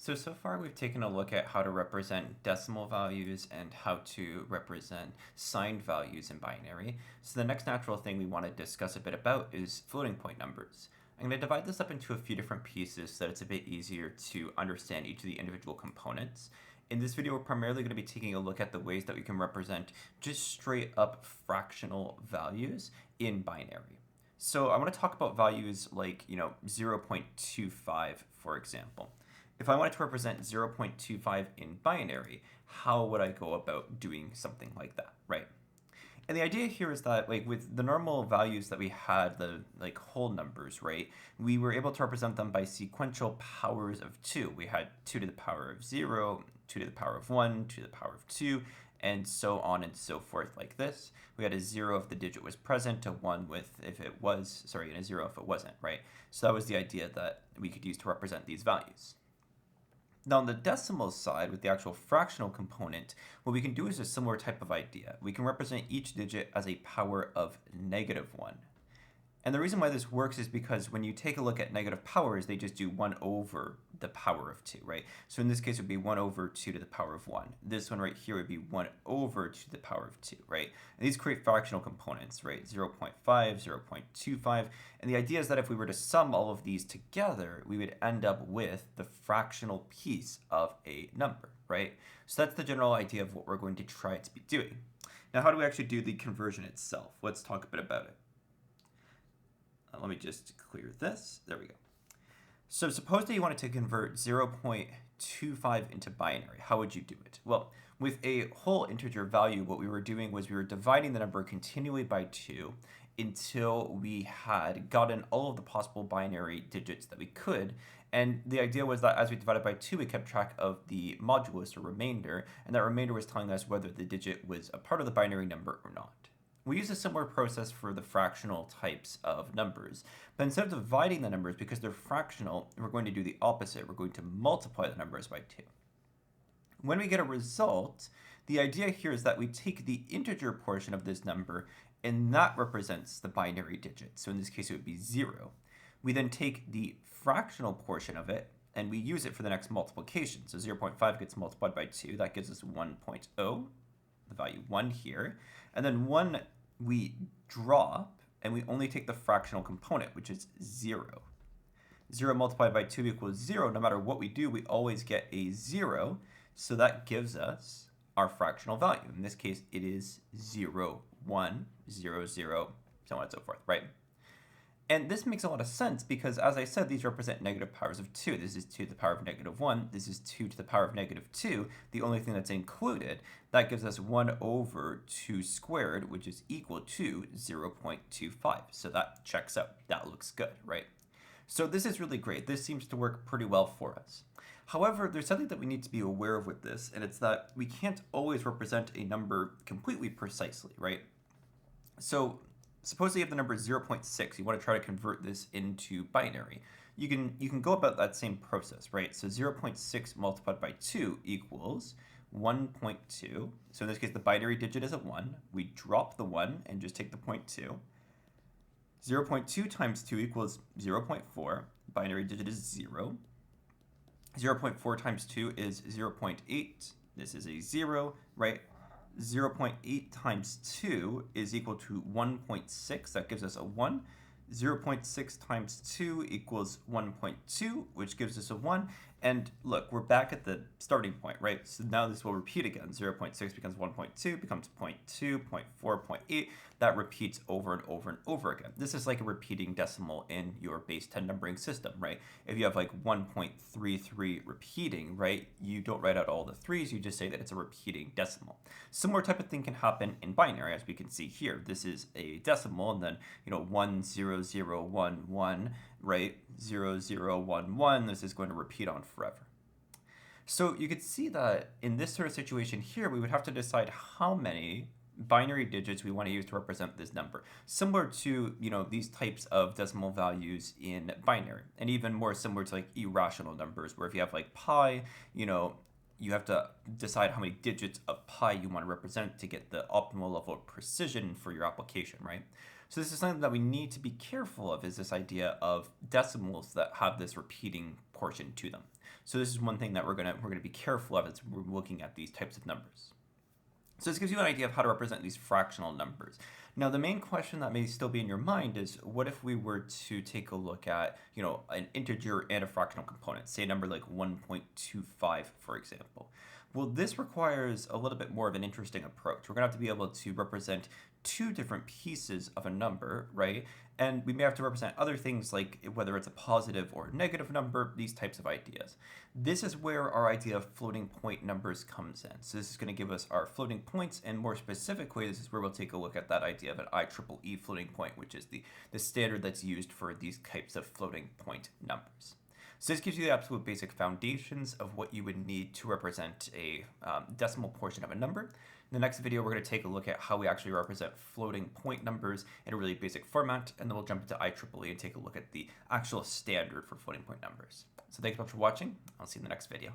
So far we've taken a look at how to represent decimal values and how to represent signed values in binary. So the next natural thing we want to discuss a bit about is floating point numbers. I'm going to divide this up into a few different pieces so that it's a bit easier to understand each of the individual components. In this video, we're primarily going to be taking a look at the ways that we can represent just straight up fractional values in binary. So I want to talk about values like, 0.25, for example. If I wanted to represent 0.25 in binary, how would I go about doing something like that, right? And the idea here is that, like, with the normal values that we had, the whole numbers, right, we were able to represent them by sequential powers of 2. We had 2 to the power of 0, 2 to the power of 1, 2 to the power of 2, and so on and so forth like this. We had a 0 if the digit was present, a 1 if it was, and a 0 if it wasn't, right? So that was the idea that we could use to represent these values. Now on the decimal side, with the actual fractional component, what we can do is a similar type of idea. We can represent each digit as a power of -1. And the reason why this works is because when you take a look at negative powers, they just do 1 over the power of 2, right? So in this case, it would be 1 over 2 to the power of 1. This one right here would be 1 over 2 to the power of 2, right? And these create fractional components, right? 0.5, 0.25. And the idea is that if we were to sum all of these together, we would end up with the fractional piece of a number, right? So that's the general idea of what we're going to try to be doing. Now, how do we actually do the conversion itself? Let's talk a bit about it. Let me just clear this. There we go. So suppose that you wanted to convert 0.25 into binary. How would you do it? Well, with a whole integer value, what we were doing was we were dividing the number continually by 2 until we had gotten all of the possible binary digits that we could. And the idea was that as we divided by 2, we kept track of the modulus or remainder, and that remainder was telling us whether the digit was a part of the binary number or not. We use a similar process for the fractional types of numbers, but instead of dividing the numbers, because they're fractional, we're going to do the opposite. We're going to multiply the numbers by 2. When we get a result, the idea here is that we take the integer portion of this number, and that represents the binary digit. So in this case, it would be 0. We then take the fractional portion of it, and we use it for the next multiplication. So 0.5 gets multiplied by 2. That gives us 1.0, the value 1 here. And then 1 we drop, and we only take the fractional component, which is 0. 0 multiplied by 2 equals 0. No matter what we do, we always get a 0. So that gives us our fractional value. In this case, it is 0, 1, 0, 0, so on and so forth, right? And this makes a lot of sense because, as I said, these represent negative powers of 2. This is 2 to the power of -1. This is 2 to the power of -2. The only thing that's included, that gives us 1 over 2 squared, which is equal to 0.25. So that checks out. That looks good, right? So this is really great. This seems to work pretty well for us. However, there's something that we need to be aware of with this, and it's that we can't always represent a number completely precisely, right? So suppose you have the number 0.6. You want to try to convert this into binary. You can go about that same process, right? So 0.6 multiplied by 2 equals 1.2. So in this case, the binary digit is a 1. We drop the 1 and just take the 0.2. 0.2 times 2 equals 0.4. Binary digit is 0. 0.4 times 2 is 0.8. This is a 0, right? 0.8 times 2 is equal to 1.6. That gives us a 1. 0.6 times 2 equals 1.2, which gives us a 1. And look, we're back at the starting point, right? So now this will repeat again. 0.6 becomes 1.2, becomes 0.2, 0.4, 0.8. That repeats over and over and over again. This is like a repeating decimal in your base 10 numbering system, right? If you have like 1.33 repeating, right, you don't write out all the 3's, you just say that it's a repeating decimal. Similar type of thing can happen in binary, as we can see here. This is a decimal, and then, 1, 0, 0, 1, 1, right? 0, 0, 1, 1. This is going to repeat on forever. So you could see that in this sort of situation here, we would have to decide how many binary digits we want to use to represent this number. Similar to, these types of decimal values in binary, and even more similar to like irrational numbers, where if you have like pi, you have to decide how many digits of pi you want to represent to get the optimal level of precision for your application, right? So this is something that we need to be careful of, is this idea of decimals that have this repeating portion to them. So this is one thing that we're gonna be careful of as we're looking at these types of numbers. So this gives you an idea of how to represent these fractional numbers. Now, the main question that may still be in your mind is, what if we were to take a look at, an integer and a fractional component, say a number like 1.25, for example. Well, this requires a little bit more of an interesting approach. We're going to have to be able to represent two different pieces of a number, right? And we may have to represent other things like whether it's a positive or negative number, these types of ideas. This is where our idea of floating point numbers comes in. So this is going to give us our floating points, and more specifically, this is where we'll take a look at that idea of an IEEE floating point, which is the standard that's used for these types of floating point numbers. So this gives you the absolute basic foundations of what you would need to represent a decimal portion of a number. In the next video, we're going to take a look at how we actually represent floating point numbers in a really basic format, and then we'll jump into IEEE and take a look at the actual standard for floating point numbers. So thanks so much for watching. I'll see you in the next video.